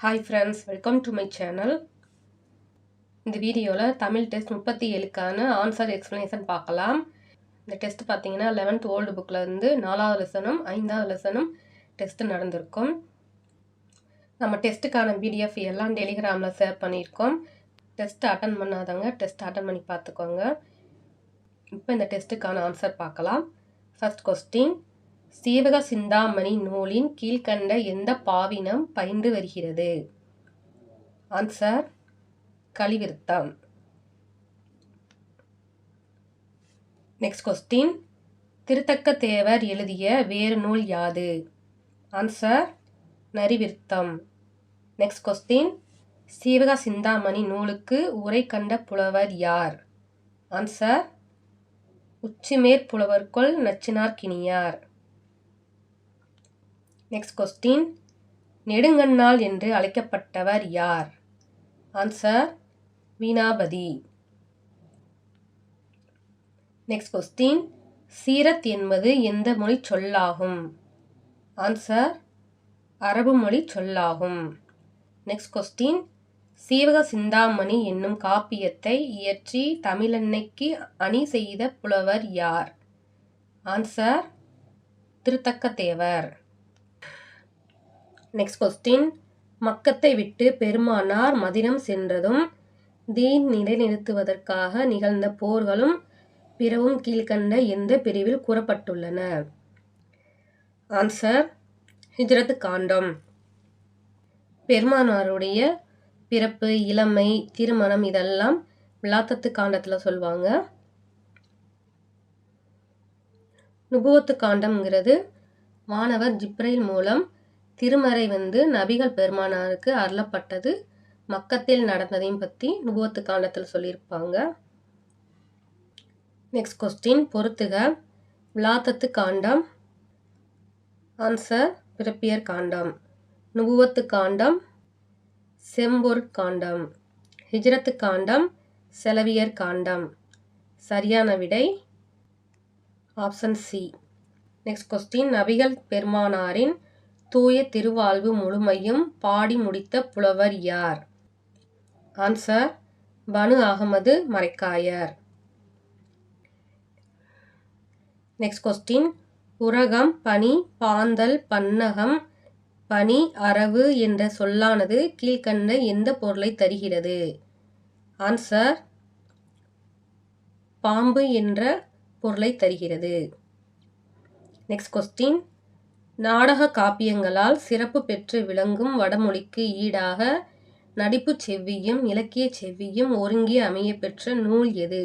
Hi friends, welcome to my channel. இந்த வீடியோவில் Tamil test 37க்கான answer explanation பார்க்கலாம். இந்த டெஸ்ட் பார்த்தீங்கன்னா 11th ஓல்டு புக்கில் இருந்து 4வது லெசனும் 5வது லெசனும் டெஸ்ட் நடந்திருக்கும். நம்ம டெஸ்ட்டுக்கான பிடிஎஃப் எல்லாம் டெலிகிராமில் ஷேர் பண்ணியிருக்கோம். டெஸ்ட் அட்டன் பண்ணாதவங்க டெஸ்ட் அட்டன் பண்ணி பார்த்துக்கோங்க. இப்போ இந்த டெஸ்ட்டுக்கான ஆன்சர் பார்க்கலாம். ஃபர்ஸ்ட் கொஸ்டின், சீவக சிந்தாமணி நூலின் கீழ்கண்ட எந்த பாவினம் பயின்று வருகிறது? ஆன்சர் கலிவிருத்தம். நெக்ஸ்ட் கொஸ்டின், திருத்தக்க தேவர் எழுதிய வேறு நூல் யாது? ஆன்சர் நரிவிருத்தம். நெக்ஸ்ட் கொஸ்டின், சீவக சிந்தாமணி நூலுக்கு உரை கண்ட புலவர் யார்? ஆன்சர் உச்சிமேற் புலவர்கொள் நச்சினார்க்கினியார். நெக்ஸ்ட் கொஸ்டின், நெடுங்கண்ணாள் என்று அழைக்கப்பட்டவர் யார்? ஆன்சர் வீணாபதி. நெக்ஸ்ட் கொஸ்டின், சீரத் என்பது எந்த மொழி சொல்லாகும்? ஆன்சர் அரபு மொழி சொல்லாகும். நெக்ஸ்ட் கொஸ்டின், சீவக சிந்தாமணி என்னும் காப்பியத்தை இயற்றி தமிழன்னைக்கு அணி செய்த புலவர் யார்? ஆன்சர் திருத்தக்க தேவர். நெக்ஸ்ட் கொஸ்டின், மக்கத்தை விட்டு பெருமானார் மதினம் சென்றதும் தீன் நிலைநிறுத்துவதற்காக நிகழ்ந்த போர்களும் பிறவும் கீழ்கண்ட எந்த பிரிவில் கூறப்பட்டுள்ளன? ஆன்சர் ஹிஜ்ரத் காண்டம். பெருமானாருடைய பிறப்பு, இளமை, திருமணம் இதெல்லாம் விலாத்தத்து காண்டத்தில் சொல்லுவாங்க. நுபுவத்து காண்டம்ங்கிறது வானவர் ஜிப்ரைல் மூலம் திருமறை நபிகள் பெருமானாருக்கு அருளப்பட்டது. மக்கத்தில் நடந்ததையும் பற்றி நுபுவத்து காண்டத்தில் சொல்லியிருப்பாங்க. நெக்ஸ்ட் கொஸ்டின், பொறுத்துக. விலாத்தத்து காண்டம் ஆன்சர் பிறப்பியர் காண்டம். நுபுவத்து காண்டம் செம்பொருட் காண்டம். ஹிஜ்ரத்து காண்டம் செலவியர் காண்டம். சரியான விடை ஆப்ஷன் சி. நெக்ஸ்ட் கொஸ்டின், நபிகள் பெருமானாரின் தூய திருவாழ்வு முழுமையும் பாடி முடித்த புலவர் யார்? ஆன்சர் பனு அகமது மரைக்காயர். நெக்ஸ்ட் கொஸ்டின், உரகம், பனி, பாந்தல், பன்னகம், பனி, அரவு என்ற சொல்லானது கீழ்கண்ட எந்த பொருளை தருகிறது? ஆன்சர் பாம்பு என்ற பொருளை தருகிறது. நெக்ஸ்ட் கொஸ்டின், நாடக காப்பியங்களால் சிறப்பு பெற்று விளங்கும் வடமொழிக்கு ஈடாக நடிப்பு செவ்வியும் இலக்கிய செவ்வியும் ஒருங்கி அமைய பெற்ற நூல் எது?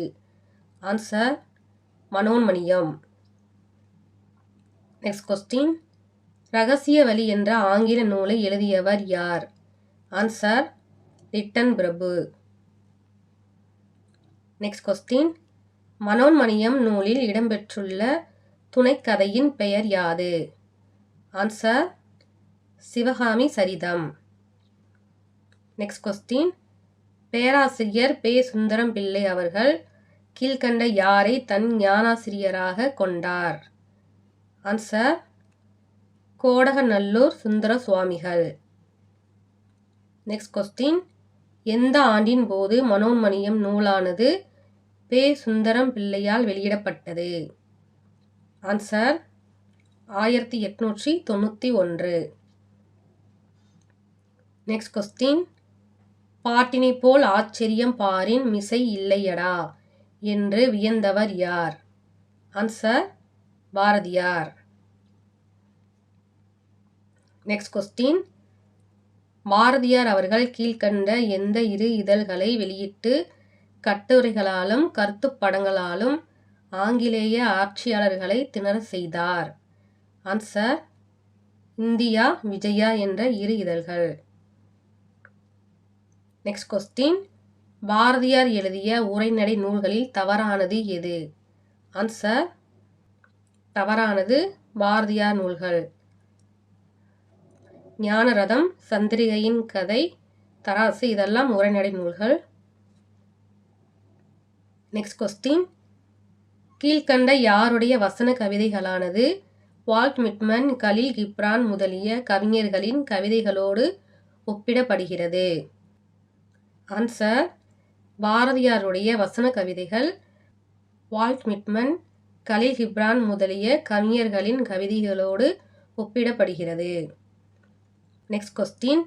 ஆன்சர் மனோன்மணியம். நெக்ஸ்ட் கொஸ்டின், ரகசிய வழி என்ற ஆங்கில நூலை எழுதியவர் யார்? ஆன்சர் லிட்டன் பிரபு. நெக்ஸ்ட் கொஸ்டின், மனோன்மணியம் நூலில் இடம்பெற்றுள்ள துணைக்கதையின் பெயர் யாது? ஆன்சர் சிவகாமி சரிதம். நெக்ஸ்ட் கொஸ்டின், பேராசிரியர் பே. சுந்தரம் பிள்ளை அவர்கள் கீழ்கண்ட யாரை தன் ஞானாசிரியராக கொண்டார்? ஆன்சர் கோடகநல்லூர் சுந்தர சுவாமிகள். நெக்ஸ்ட் கொஸ்டின், எந்த ஆண்டின் போது மனோன்மணியம் நூலானது பே. சுந்தரம் பிள்ளையால் வெளியிடப்பட்டது? ஆன்சர் 1891. நெக்ஸ்ட் கொஸ்டின், பாட்டினை போல் ஆச்சரியம் பாரின் மிசை இல்லையடா என்று வியந்தவர் யார்? Answer Bharathiyar. Next question, Bharathiyar அவர்கள் கீழ்கண்ட எந்த இரு இதழ்களை வெளியிட்டு கட்டுரைகளாலும் கருத்துப்படங்களாலும் ஆங்கிலேய ஆட்சியாளர்களை திணற செய்தார்? ஆன்சர் இந்தியா விஜயா என்ற இரு இதழ்கள். நெக்ஸ்ட் கொஸ்டின், பாரதியார் எழுதிய உரைநடை நூல்களில் தவறானது எது? ஆன்சர் தவறானது பாரதியார் நூல்கள். ஞானரதம், சந்திரிகையின் கதை, தராசு இதெல்லாம் உரைநடை நூல்கள். நெக்ஸ்ட் கொஸ்டின், கீழ்கண்ட யாருடைய வசன கவிதைகளானது வால்ட் விட்மன், கலீல் கிப்ரான் முதலிய கவிஞர்களின் கவிதைகளோடு ஒப்பிடப்படுகிறது? ஆன்சர் பாரதியாருடைய வசன கவிதைகள் வால்ட் விட்மன், கலீல் கிப்ரான் முதலிய கவிஞர்களின் கவிதைகளோடு ஒப்பிடப்படுகிறது. நெக்ஸ்ட் கொஸ்டின்,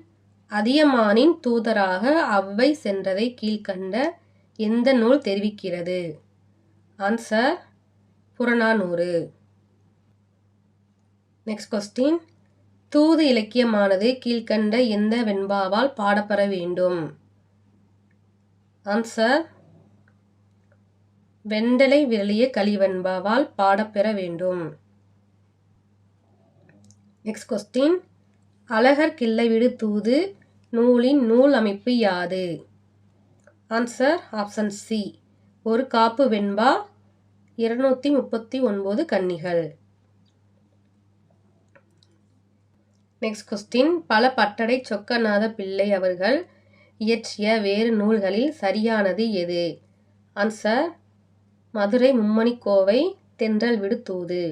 அதியமானின் தூதராக அவ்வை சென்றதை கீழ்கண்ட எந்த நூல் தெரிவிக்கிறது? ஆன்சர் புறநானூறு. நெக்ஸ்ட் கொஸ்டின், தூது இலக்கியமானது கீழ்கண்ட எந்த வெண்பாவால் பாடப்பெற வேண்டும்? ஆன்சர் வெண்டலை விரலிய கலிவெண்பாவால் பாடப்பெற வேண்டும். நெக்ஸ்ட் கொஸ்டின், அழகர் கிள்ளைவிடு தூது நூலின் நூல் அமைப்பு யாது? ஆன்சர் ஆப்ஷன் சி, ஒரு காப்பு வெண்பா, 239 கன்னிகள். நெக்ஸ்ட் கொஸ்டின், பல பட்டடை சொக்கநாத பிள்ளை அவர்கள் இயற்றிய வேறு நூல்களில் சரியானது எது? ஆன்சர் மதுரை மும்மணிக்கோவை, தென்றல் விடு தூது.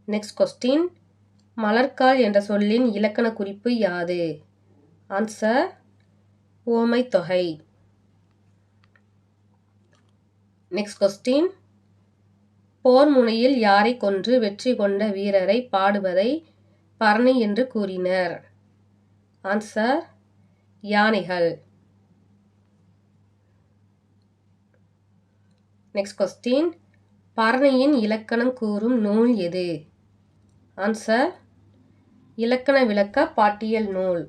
நெக்ஸ்ட் கொஸ்டின், மலர்கால் என்ற சொல்லின் இலக்கண குறிப்பு யாது? ஆன்சர் ஓமை தொகை. நெக்ஸ்ட் கொஸ்டின், போர் முனையில் யாரை கொன்று வெற்றி கொண்ட வீரரை பாடுவதை பரணி என்று கூறினர்? ஆன்சர் யானைகள். நெக்ஸ்ட் கொஸ்டின், பரணியின் இலக்கணம் கூறும் நூல் எது? ஆன்சர் இலக்கண விளக்க பாட்டியல் நூல்.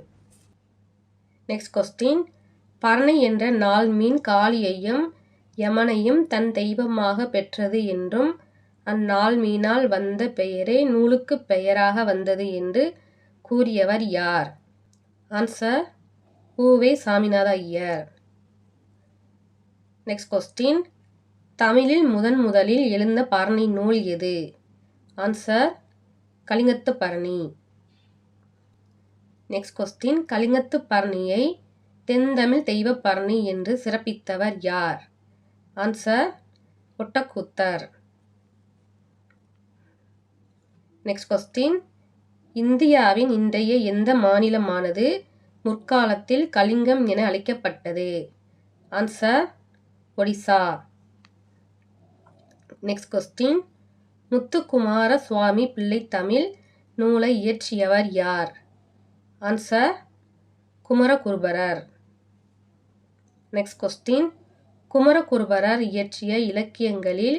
நெக்ஸ்ட் கொஸ்டின், பரணி என்ற நாள் மீன் காளியையும் யமனையும் தன் தெய்வமாக பெற்றது என்றும் அந்நாள் மீனால் வந்த பெயரே நூலுக்கு பெயராக வந்தது என்று கூறியவர் யார்? Answer U Ve. Saminatha Iyer. Next question, தமிழில் முதலில் எழுந்த பரணி நூல் எது? ஆன்சர் கலிங்கத்து பரணி. நெக்ஸ்ட் கொஸ்டின், கலிங்கத்து பரணியை தென்தமிழ் தெய்வ பரணி என்று சிறப்பித்தவர் யார்? ஆன்சர் ஒட்டக்கூத்தர். நெக்ஸ்ட் கொஸ்டின், இந்தியாவின் இன்றைய எந்த மாநிலமானது முற்காலத்தில் கலிங்கம் என அழைக்கப்பட்டது? Answer Odisha. Next question, Muthukumara Swami Pillai Tamil நூலை இயற்றியவர் யார்? ஆன்சர் குமரகுருபரர். நெக்ஸ்ட் கொஸ்டின், குமரகுருபரர் இயற்றிய இலக்கியங்களில்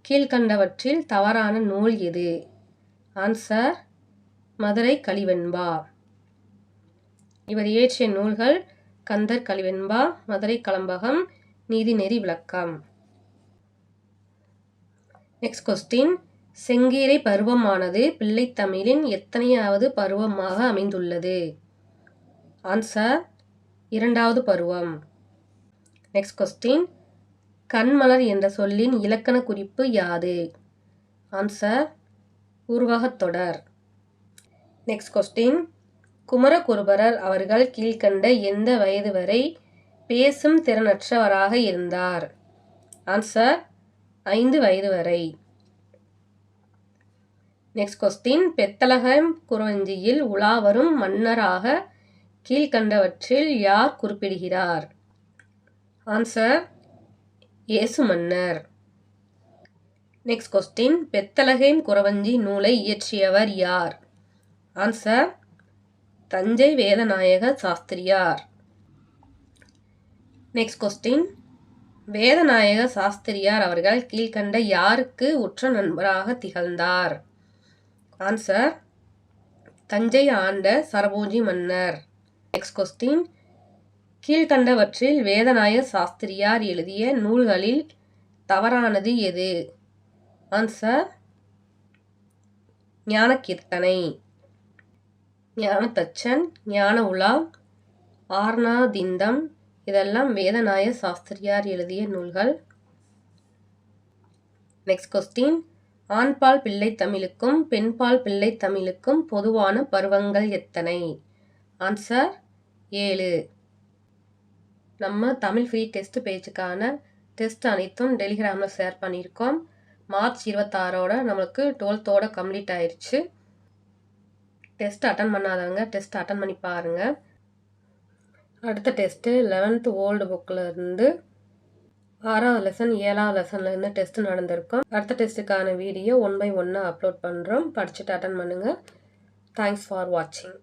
கீழ்கண்டவற்றில் தவறான நூல் எது? ஆன்சர் மதுரை கலிவெண்பா. இவர் இயற்றிய நூல்கள் கந்தர் கலிவெண்பா, மதுரை கலம்பகம், நீதிநெறி விளக்கம். நெக்ஸ்ட் கொஸ்டின், செங்கீரை பருவமானது பிள்ளைத்தமிழின் எத்தனையாவது பருவமாக அமைந்துள்ளது? ஆன்சர் 2வது பருவம். நெக்ஸ்ட் கொஸ்டின், கண்மலர் என்ற சொல்லின் இலக்கண குறிப்பு யாது? ஆன்சர் உருவகத்தொடர். நெக்ஸ்ட் கொஸ்டின், குமரகுருபரர் அவர்கள் கீழ்கண்ட எந்த வயது வரை பேசும் திறனற்றவராக இருந்தார்? ஆன்சர் 5 வயது வரை. நெக்ஸ்ட் கொஸ்டின், பெத்தலகம் குறவஞ்சியில் உலாவரும் மன்னராக கீழ்கண்டவற்றில் யார் குறிப்பிடுகிறார்? ஆன்சர் இயேசு மன்னர். நெக்ஸ்ட் கொஸ்டின், பெத்தலகம் குறவஞ்சி நூலை இயற்றியவர் யார்? ஆன்சர் தஞ்சை வேதநாயக சாஸ்திரியார். நெக்ஸ்ட் கொஸ்டின், வேதநாயக சாஸ்திரியார் அவர்கள் கீழ்கண்ட யாருக்கு உற்ற நண்பராக திகழ்ந்தார்? ஆன்சர் தஞ்சை ஆண்ட சரபோஜி மன்னர். நெக்ஸ்ட் கொஸ்டின், கீழ்கண்டவற்றில் வேதநாயக சாஸ்திரியார் எழுதிய நூல்களில் தவறானது எது? ஆன்சர் ஞானகீர்த்தனை. ஞானதச்சன், ஞான உலா, ஆர்ணாதிந்தம் இதெல்லாம் வேதநாயக சாஸ்திரியார் எழுதிய நூல்கள். நெக்ஸ்ட் கொஸ்டின், ஆண்பால் பிள்ளை தமிழுக்கும் பெண்பால் பிள்ளை தமிழுக்கும் பொதுவான பருவங்கள் எத்தனை? ஆன்சர் 7. நம்ம தமிழ் ஃப்ரீ டெஸ்ட் பேஜுக்கான டெஸ்ட் அனைத்தும் டெலிகிராமில் ஷேர் பண்ணியிருக்கோம். மார்ச் 26 நம்மளுக்கு 12th கம்ப்ளீட் ஆயிடுச்சு. டெஸ்ட் அட்டன் பண்ணாதவங்க டெஸ்ட் அட்டன் பண்ணி பாருங்கள். அடுத்த டெஸ்ட்டு 11th ஓல்டு புக்கில் இருந்து 6வது லெசன் 7வது லெசன்லேருந்து டெஸ்ட் நடந்திருக்கும். அடுத்த டெஸ்ட்டுக்கான வீடியோ 1 by 1 அப்லோட் பண்ணுறோம். படிச்சுட்டு அட்டன் பண்ணுங்கள். தேங்க்ஸ் ஃபார் வாட்சிங்.